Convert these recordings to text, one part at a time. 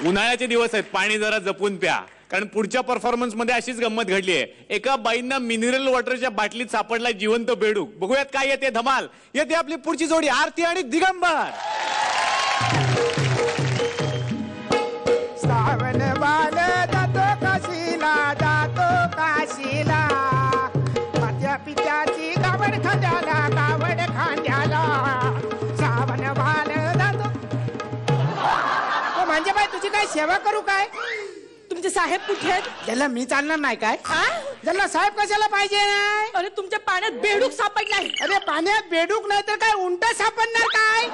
उन्हाळ्याचे दिवस आहेत, पाणी जरा जपून प्या, कारण पुढच्या परफॉर्मन्स मध्ये अशीच गंमत घडली आहे. एका बाईंना मिनरल वॉटरच्या बाटलीत सापडला जिवंत बेडूक. बघूयात काय येते धमाल. येते आपली पुढची जोडी आरती आणि दिगंबर. सावन बाल जातो काशीला मात्या पित्याची गावड खांद्याला सावन बाल जातो. म्हणजे बाई तुझी काय सेवा करू काय? तुमचे साहेब कुठे आहेत? त्याला मी चालणार नाही काय? त्याला साहेब कशाला पाहिजे? अरे तुमच्या पाण्यात बेडूक सापडलाय. अरे पाण्यात बेडूक नाही तर काय उंट सापडणार काय?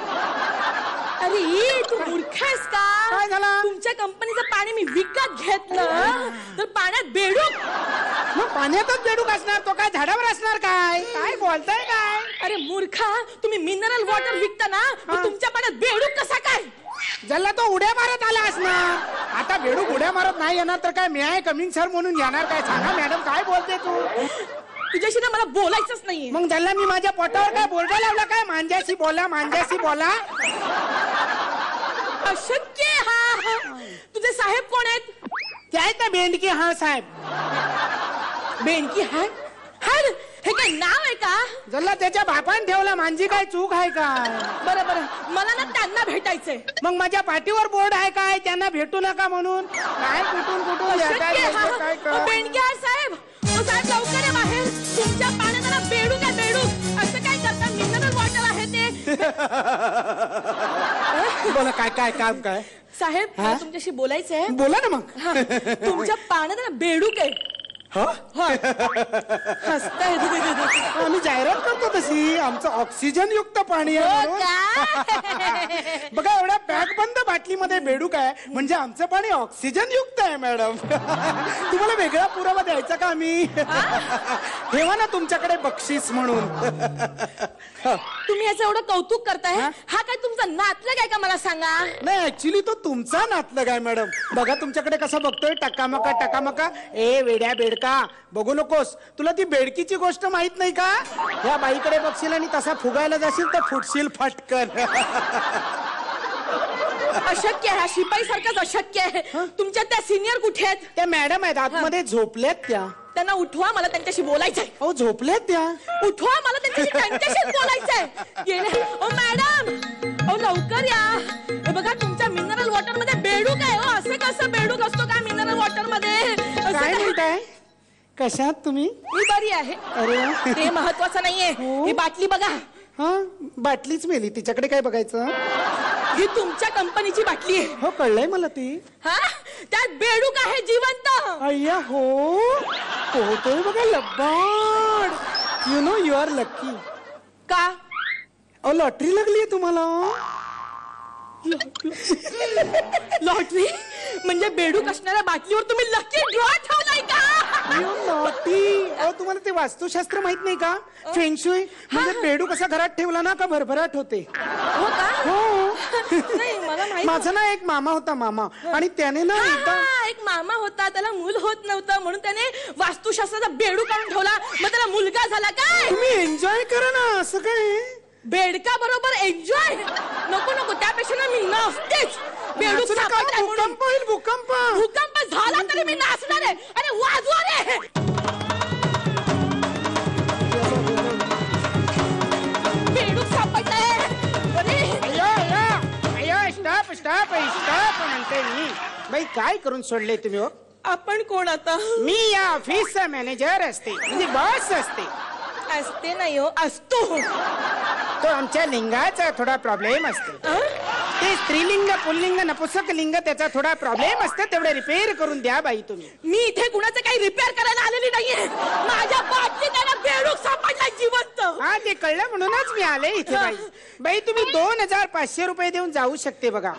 अरे तू मूर्ख आहेस का? काय झालं? तुमच्या कंपनीचं पाणी मी विकत घेतलं तर पाण्यात बेडूक. मग पाण्यातच बेडूक असणार, तो काय झाडावर असणार काय? काय बोलताय काय? अरे मूर्खा, तुम्ही मिनरल वॉटर विकता ना, मग तुमच्या पाण्यात बेडूक कसा काय? ज्याला तो उड्या मारत आला असणार. आता बेडूक उड्या मारत नाही येणार तर काय मी आहे कमिंग सर म्हणून येणार काय? सांगा मॅडम काय बोलते तू? तुझ्याशी ना मला बोलायचंच नाहीये. मग ज्याला मी माझ्या पोटावर काय बोलगा लावला काय? मांज्याशी बोला. अशक्य. हा तुझे साहेब कोण आहेत? ते आहेत ना बेंडकी हा साहेब. बेनकी हा हे काय नाव आहे का? ज्याला त्याच्या बापान ठेवला. मांजी काय चूक आहे काय? बरं मला ना त्यांना भेटायचंय. मग माझ्या पाठीवर बोर्ड आहे काय त्यांना भेटू नका म्हणून? काय कुठून बेनकी हा साहेब. साहेब लवकर आहे बाहेर. तुमच्या पाण्याला बेडूक आहे बेडूक. असं काय करता? मिनरल वॉटर आहे ते. बोला काय काम काय? साहेब मला तुमच्याशी बोलायचंय. बोला ना मग. तुमच्या पाण्यात बेडूक आहे. हसताय. आम्ही जाहिरात करतो तशी. आमचं ऑक्सिजन युक्त पाणी आहे. बघा एवढ्या पॅक बंद बाटलीमध्ये बेडूक आहे म्हणजे आमचं पाणी ऑक्सिजन युक्त आहे मॅडम. तुम्हाला वेगळा पुरावा द्यायचा का आम्ही? ठेवा ना तुमच्याकडे बक्षीस म्हणून. तुम्ही याचं एवढं कौतुक करताय. हा काय तुमचा नातलग आहे का मला सांगा? नाही ऍक्च्युली तो तुमचा नातलग आहे मॅडम. बघा तुमच्याकडे कसं बघतोय टकामका. ए वेड्या बेडका बघू नकोस. तुला ती बेडकीची गोष्ट माहित नाही का? या बाईकडे बघशील आणि तसा फुगायला जाशील तर फुटशील फटकन. अशक्य आहे. शिपाई सारखंच अशक्य आहे. तुमच्या त्या सिनियर कुठे आहेत? त्या मॅडम आहेत आतमध्ये झोपल्यात त्या. त्यांना उठवा, मला त्यांच्याशी बोलायचंय. हो झोपल्यात त्या. उठवा, मला त्यांच्याशी बोलायचंय. गेले ओ मॅडम, ओ लवकर या. बघा तुमच्या मिनरल वॉटर मध्ये बेडूक आहे. हो असं कसं बेडूक असतो का मिनरल वॉटर मध्ये? काय म्हणताय? कशात तुम्ही? मी बरी आहे. अरे ते महत्वाचं नाहीये. ही बाटली बघा. हा बाटलीच मेली. तिच्याकडे काय बघायचं? ही तुमच्या कंपनीची बाटली आहे. हो कळलंय मला ती. हा त्यात बेडूक आहे जिवंत. अय्या हो पोहतोय बघा लब्बाड. You know you are lucky. का? अहो लॉटरी लागलीये तुम्हाला. लॉटरी म्हणजे बेडूक असणाऱ्या बाटलीवर तुम्ही लकी ड्रॉ ठेवलाय का? अहो तुम्हाला ते वास्तुशास्त्र माहित नाही का? फेंगशुई म्हणजे बेडूक कसा घरात ठेवला ना का भरभराट होते. हो का? हो. नाही मला माहित. माझा ना एक मामा होता मामा आणि त्याने ना एक मामा होता, त्याला मूल होत नव्हतं म्हणून त्याने वास्तुशास्त्राचा बेडूक आणून ठेवला. मग त्याला मुलगा झाला काय? तुम्ही एन्जॉय करा ना. असं काय बेडका बरोबर एन्जॉय नको त्यापेक्षा ना मी नसतेच. बेडूक भूकंप होईल. भूकंप झाला तरी मी नाचणार आहे. अरे वाजवा रे. बेडूक सापडलाय. स्टॉप म्हणते मी. बाई काय करून सोडले तुम्ही? हो आपण कोण आता? मी या ऑफिसचा मॅनेजर असते म्हणजे बॉस असते. असते नाही हो असतो. तो आमच्या लिंगाचा थोडा प्रॉब्लेम असतो. ते स्त्रीलिंग पुल्लिंग नपुसक लिंग त्याचा थोडा प्रॉब्लेम असतो. तेवढे रिपेअर करून द्या बाई तुम्ही. मी इथे कुणाचं काही रिपेअर करायला आलेली नाहीये. माझ्या बाटलीत त्याला बेडूक सापडला जिवंत. हा ते कळलं म्हणूनच मी आले इथे. बाई तुम्ही 2500 रुपये देऊन जाऊ शकते बघा.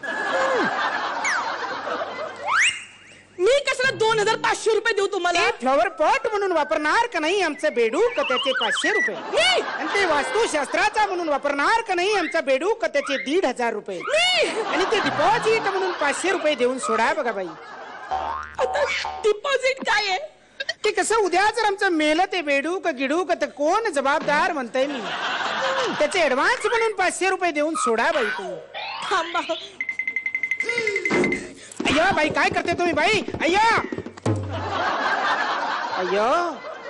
मी कशाला 2500 रुपये देऊ तुम्हाला? फ्लॉवर पॉट म्हणून वापरणार का नाही आमचं बेडूक त्याचे 500 रुपये. आणि ते वास्तुशास्त्राचा म्हणून वापरणार का नाही आमचा बेडूक त्याचे 1500 रुपये. आणि ते डिपॉझिट म्हणून 500 रुपये देऊन सोडा बघा बाई. आता डिपॉझिट काय आहे? ते कसं उद्या जर आमचं मेलं ते बेडूक गिडूक तर कोण जबाबदार म्हणताय मी. त्याचे ऍडव्हान्स म्हणून 500 रुपये देऊन सोडा बाई तुम्ही. थांबा. अय्यो बाई काय करते तुम्ही बाई अय्यो अय्यो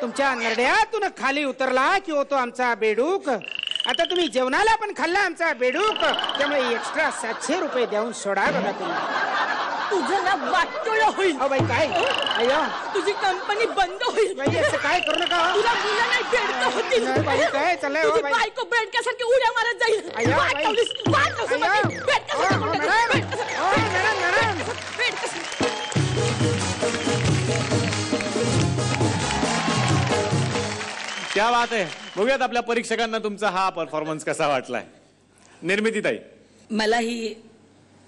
तुमच्या नरड्यातून खाली उतरला की होतो आमचा बेडूक. आता तुम्ही जेवणाला पण खाल्ला आमचा बेडूक, त्यामुळे एक्स्ट्रा 700 रुपये देऊन सोडा बघा तुम्ही. तुझं ना वाटोळं होईल. अहो बाई काय अय्यो तुझी कंपनी बंद होईल. बाई असं काय करू नका. तुला मुलं नाही बेडकं होतील. नाही बाई काय चाललंय हो तुझी बाई. बायको बेडक्यासारखी उड्या मारत जाईल. अय्यो, बाई. वाटवलीस, वाटवलीस अय्यो. माझी. बेडक्यासारखी हो, उड्या मॅडम. बेडक्यासारखी. हो, मॅडम. बेडक्यासारखी. क्या बात आहे. बघूयात आपल्या परीक्षकांना तुमचा हा परफॉर्मन्स कसा वाटलाय. निर्मितीताई. मला ही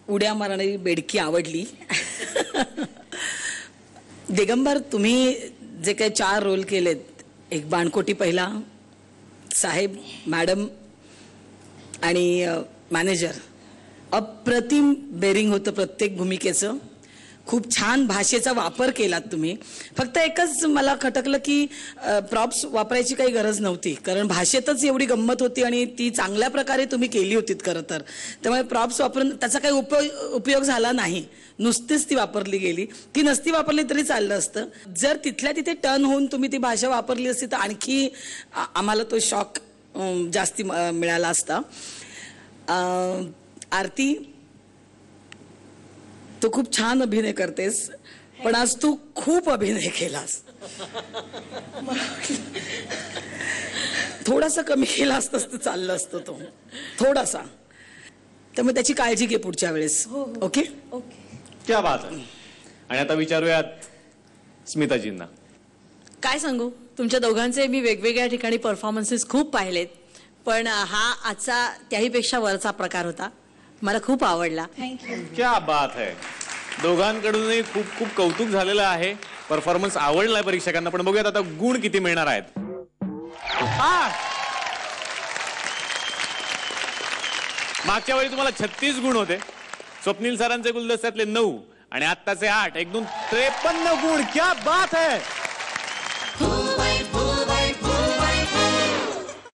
उड्या मारणारी बेडकी आवडली. दिगंबर तुम्ही जे काही 4 रोल केलेत, एक बाणकोटी पहिला, साहेब, मॅडम आणि मॅनेजर, अप्रतिम बेरिंग होतं प्रत्येक भूमिकेचं. खूप छान भाषेचा वापर केलात तुम्ही. फक्त एकच मला खटकलं की प्रॉप्स वापरायची काही गरज नव्हती, कारण भाषेतच एवढी गंमत होती आणि ती चांगल्या प्रकारे तुम्ही केली होतीत खरं तर. त्यामुळे प्रॉप्स वापरून त्याचा काही उपयोग झाला नाही, नुसतीच ती वापरली गेली. ती नसती वापरली तरी चाललं असतं. जर तिथल्या तिथे टर्न होऊन तुम्ही ती भाषा वापरली असती तर आणखी आम्हाला तो शॉक जास्ती मिळाला असता. आरती, तू खूप छान अभिनय करतेस, पण आज तू खूप अभिनय केलास. थोडासा कमी केला असतास तर चाललं असतं तो, थोडासा. त्यामुळे त्याची काळजी घे पुढच्या वेळेस. Okay okay. क्या बात आहे. आणि आता विचारूयात स्मिताजींना. काय सांगू, तुमच्या दोघांचे मी वेगवेगळ्या ठिकाणी परफॉर्मन्सेस खूप पाहिलेत, पण हा आजचा त्याहीपेक्षा वरचा प्रकार होता. मला खूप आवडला. क्या बात है. दोघांकडूनही खूप खूप कौतुक झालेलं आहे. परफॉर्मन्स आवडलाय परीक्षकांना. पण बघूयात आता गुण किती मिळणार आहेत. मागच्या वेळी तुम्हाला 36 गुण होते. स्वप्नील सरांचे गुलदस्त्यातले 9 आणि आत्ताचे 8, एकूण 53 गुण. क्या बात है.